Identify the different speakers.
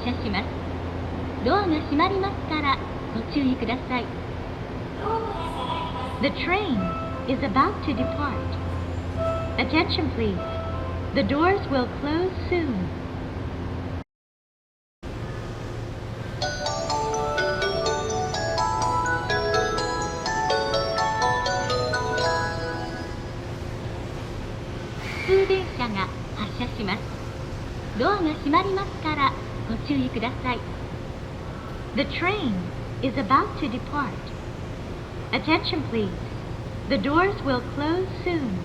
Speaker 1: 車します。ドアが閉まりますからご注意ください。The train is about to depart. Attention please. The doors will close soon. 普通電車が発車します。ドアが閉まりますからご注意ください。The train is about to depart. Attention please. The doors will close soon.